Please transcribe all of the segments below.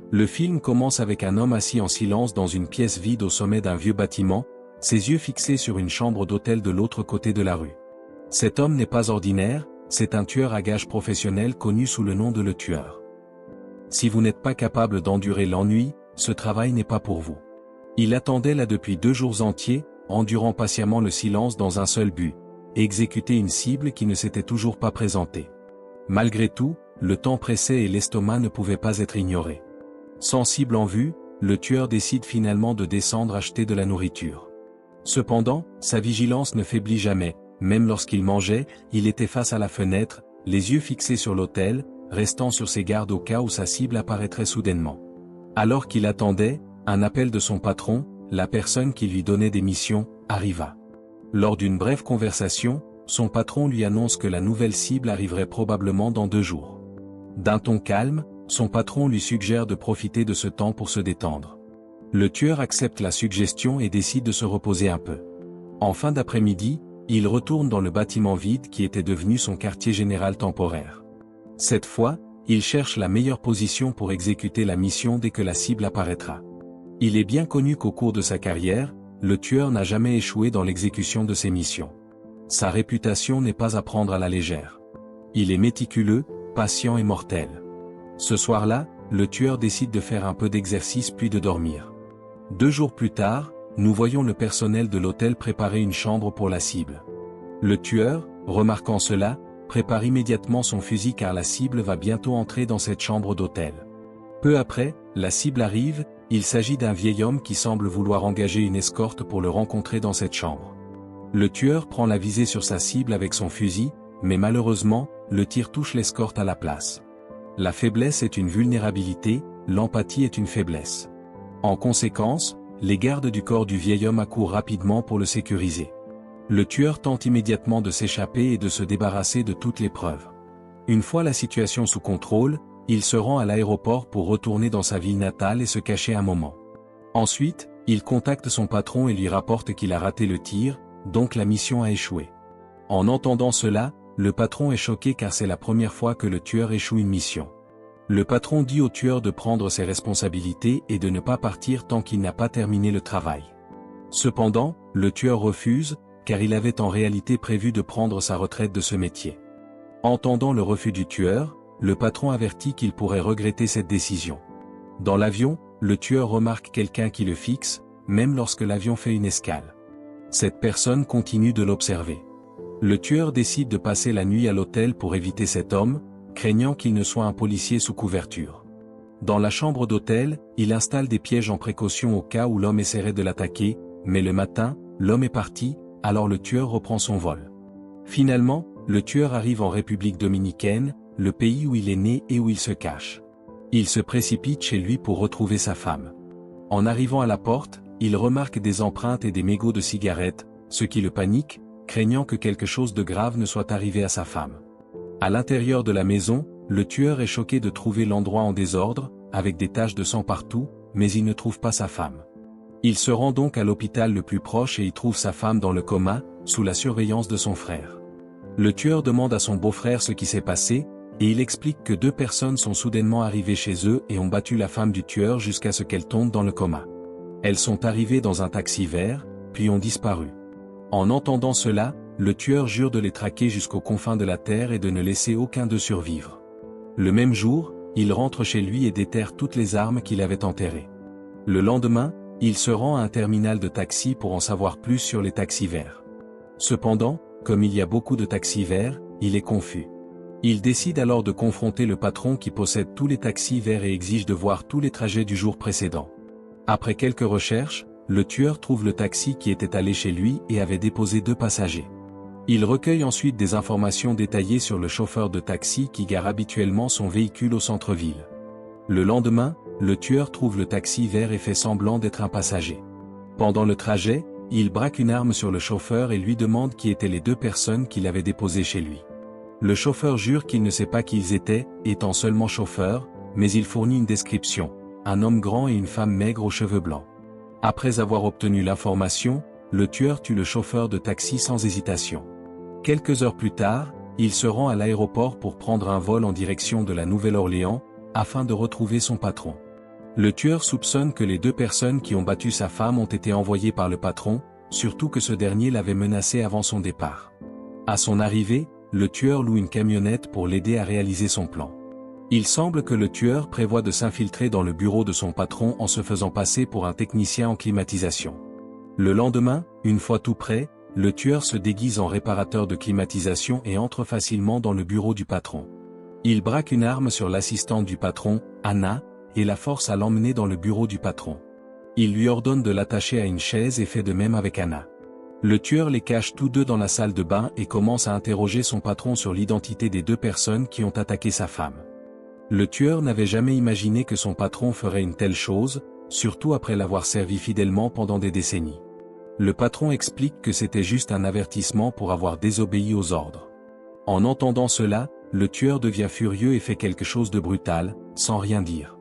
Le film commence avec un homme assis en silence dans une pièce vide au sommet d'un vieux bâtiment, ses yeux fixés sur une chambre d'hôtel de l'autre côté de la rue. Cet homme n'est pas ordinaire, c'est un tueur à gages professionnel connu sous le nom de Le Tueur. Si vous n'êtes pas capable d'endurer l'ennui, ce travail n'est pas pour vous. Il attendait là depuis 2 jours entiers, endurant patiemment le silence dans un seul but, exécuter une cible qui ne s'était toujours pas présentée. Malgré tout, le temps pressait et l'estomac ne pouvait pas être ignoré. Sans cible en vue, le tueur décide finalement de descendre acheter de la nourriture. Cependant, sa vigilance ne faiblit jamais, même lorsqu'il mangeait, il était face à la fenêtre, les yeux fixés sur l'hôtel, restant sur ses gardes au cas où sa cible apparaîtrait soudainement. Alors qu'il attendait, un appel de son patron, la personne qui lui donnait des missions, arriva. Lors d'une brève conversation, son patron lui annonce que la nouvelle cible arriverait probablement dans 2 jours. D'un ton calme, son patron lui suggère de profiter de ce temps pour se détendre. Le tueur accepte la suggestion et décide de se reposer un peu. En fin d'après-midi, il retourne dans le bâtiment vide qui était devenu son quartier général temporaire. Cette fois, il cherche la meilleure position pour exécuter la mission dès que la cible apparaîtra. Il est bien connu qu'au cours de sa carrière, le tueur n'a jamais échoué dans l'exécution de ses missions. Sa réputation n'est pas à prendre à la légère. Il est méticuleux, patient et mortel. Ce soir-là, le tueur décide de faire un peu d'exercice puis de dormir. 2 jours plus tard, nous voyons le personnel de l'hôtel préparer une chambre pour la cible. Le tueur, remarquant cela, prépare immédiatement son fusil car la cible va bientôt entrer dans cette chambre d'hôtel. Peu après, la cible arrive, il s'agit d'un vieil homme qui semble vouloir engager une escorte pour le rencontrer dans cette chambre. Le tueur prend la visée sur sa cible avec son fusil, mais malheureusement, le tir touche l'escorte à la place. La faiblesse est une vulnérabilité, l'empathie est une faiblesse. En conséquence, les gardes du corps du vieil homme accourent rapidement pour le sécuriser. Le tueur tente immédiatement de s'échapper et de se débarrasser de toutes les preuves. Une fois la situation sous contrôle, il se rend à l'aéroport pour retourner dans sa ville natale et se cacher un moment. Ensuite, il contacte son patron et lui rapporte qu'il a raté le tir, donc la mission a échoué. En entendant cela, le patron est choqué car c'est la première fois que le tueur échoue une mission. Le patron dit au tueur de prendre ses responsabilités et de ne pas partir tant qu'il n'a pas terminé le travail. Cependant, le tueur refuse, car il avait en réalité prévu de prendre sa retraite de ce métier. Entendant le refus du tueur, le patron avertit qu'il pourrait regretter cette décision. Dans l'avion, le tueur remarque quelqu'un qui le fixe, même lorsque l'avion fait une escale. Cette personne continue de l'observer. Le tueur décide de passer la nuit à l'hôtel pour éviter cet homme, craignant qu'il ne soit un policier sous couverture. Dans la chambre d'hôtel, il installe des pièges en précaution au cas où l'homme essaierait de l'attaquer, mais le matin, l'homme est parti, alors le tueur reprend son vol. Finalement, le tueur arrive en République dominicaine, le pays où il est né et où il se cache. Il se précipite chez lui pour retrouver sa femme. En arrivant à la porte, il remarque des empreintes et des mégots de cigarettes, ce qui le panique, craignant que quelque chose de grave ne soit arrivé à sa femme. À l'intérieur de la maison, le tueur est choqué de trouver l'endroit en désordre, avec des taches de sang partout, mais il ne trouve pas sa femme. Il se rend donc à l'hôpital le plus proche et y trouve sa femme dans le coma, sous la surveillance de son frère. Le tueur demande à son beau-frère ce qui s'est passé, et il explique que 2 personnes sont soudainement arrivées chez eux et ont battu la femme du tueur jusqu'à ce qu'elle tombe dans le coma. Elles sont arrivées dans un taxi vert, puis ont disparu. En entendant cela, le tueur jure de les traquer jusqu'aux confins de la terre et de ne laisser aucun d'eux survivre. Le même jour, il rentre chez lui et déterre toutes les armes qu'il avait enterrées. Le lendemain, il se rend à un terminal de taxi pour en savoir plus sur les taxis verts. Cependant, comme il y a beaucoup de taxis verts, il est confus. Il décide alors de confronter le patron qui possède tous les taxis verts et exige de voir tous les trajets du jour précédent. Après quelques recherches, le tueur trouve le taxi qui était allé chez lui et avait déposé 2 passagers. Il recueille ensuite des informations détaillées sur le chauffeur de taxi qui gare habituellement son véhicule au centre-ville. Le lendemain, le tueur trouve le taxi vert et fait semblant d'être un passager. Pendant le trajet, il braque une arme sur le chauffeur et lui demande qui étaient les 2 personnes qu'il avait déposées chez lui. Le chauffeur jure qu'il ne sait pas qui ils étaient, étant seulement chauffeur, mais il fournit une description, un homme grand et une femme maigre aux cheveux blancs. Après avoir obtenu l'information, le tueur tue le chauffeur de taxi sans hésitation. Quelques heures plus tard, il se rend à l'aéroport pour prendre un vol en direction de la Nouvelle-Orléans, afin de retrouver son patron. Le tueur soupçonne que les deux personnes qui ont battu sa femme ont été envoyées par le patron, surtout que ce dernier l'avait menacé avant son départ. À son arrivée, le tueur loue une camionnette pour l'aider à réaliser son plan. Il semble que le tueur prévoit de s'infiltrer dans le bureau de son patron en se faisant passer pour un technicien en climatisation. Le lendemain, une fois tout prêt, le tueur se déguise en réparateur de climatisation et entre facilement dans le bureau du patron. Il braque une arme sur l'assistante du patron, Anna, et la force à l'emmener dans le bureau du patron. Il lui ordonne de l'attacher à une chaise et fait de même avec Anna. Le tueur les cache tous deux dans la salle de bain et commence à interroger son patron sur l'identité des deux personnes qui ont attaqué sa femme. Le tueur n'avait jamais imaginé que son patron ferait une telle chose, surtout après l'avoir servi fidèlement pendant des décennies. Le patron explique que c'était juste un avertissement pour avoir désobéi aux ordres. En entendant cela, le tueur devient furieux et fait quelque chose de brutal, sans rien dire.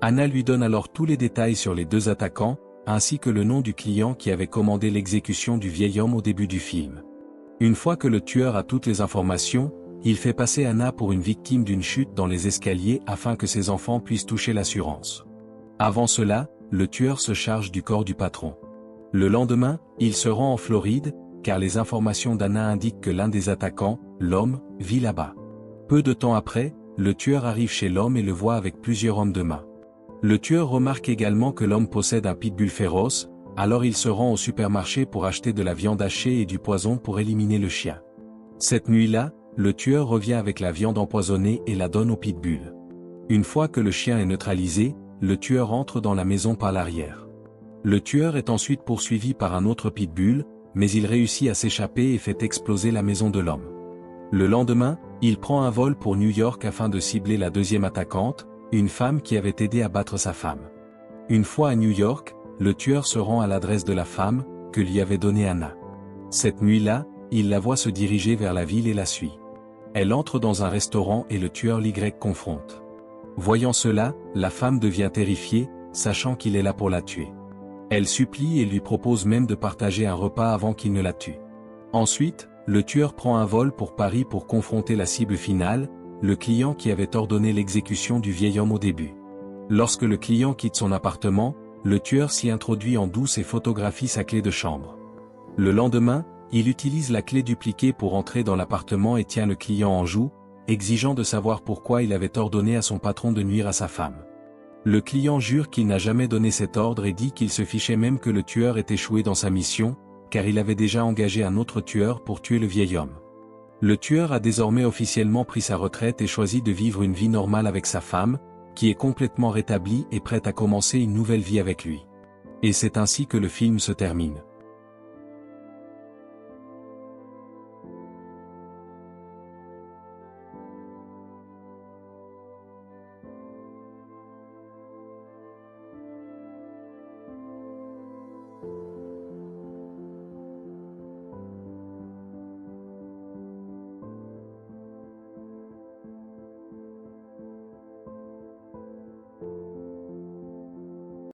Anna lui donne alors tous les détails sur les deux attaquants, ainsi que le nom du client qui avait commandé l'exécution du vieil homme au début du film. Une fois que le tueur a toutes les informations, il fait passer Anna pour une victime d'une chute dans les escaliers afin que ses enfants puissent toucher l'assurance. Avant cela, le tueur se charge du corps du patron. Le lendemain, il se rend en Floride, car les informations d'Anna indiquent que l'un des attaquants, l'homme, vit là-bas. Peu de temps après, le tueur arrive chez l'homme et le voit avec plusieurs hommes de main. Le tueur remarque également que l'homme possède un pitbull féroce, alors il se rend au supermarché pour acheter de la viande hachée et du poison pour éliminer le chien. Cette nuit-là, le tueur revient avec la viande empoisonnée et la donne au pitbull. Une fois que le chien est neutralisé, le tueur entre dans la maison par l'arrière. Le tueur est ensuite poursuivi par un autre pitbull, mais il réussit à s'échapper et fait exploser la maison de l'homme. Le lendemain, il prend un vol pour New York afin de cibler la deuxième attaquante, une femme qui avait aidé à battre sa femme. Une fois à New York, le tueur se rend à l'adresse de la femme, que lui avait donnée Anna. Cette nuit-là, il la voit se diriger vers la ville et la suit. Elle entre dans un restaurant et le tueur l'Y confronte. Voyant cela, la femme devient terrifiée, sachant qu'il est là pour la tuer. Elle supplie et lui propose même de partager un repas avant qu'il ne la tue. Ensuite, le tueur prend un vol pour Paris pour confronter la cible finale, le client qui avait ordonné l'exécution du vieil homme au début. Lorsque le client quitte son appartement, le tueur s'y introduit en douce et photographie sa clé de chambre. Le lendemain, il utilise la clé dupliquée pour entrer dans l'appartement et tient le client en joue, exigeant de savoir pourquoi il avait ordonné à son patron de nuire à sa femme. Le client jure qu'il n'a jamais donné cet ordre et dit qu'il se fichait même que le tueur ait échoué dans sa mission, car il avait déjà engagé un autre tueur pour tuer le vieil homme. Le tueur a désormais officiellement pris sa retraite et choisi de vivre une vie normale avec sa femme, qui est complètement rétablie et prête à commencer une nouvelle vie avec lui. Et c'est ainsi que le film se termine.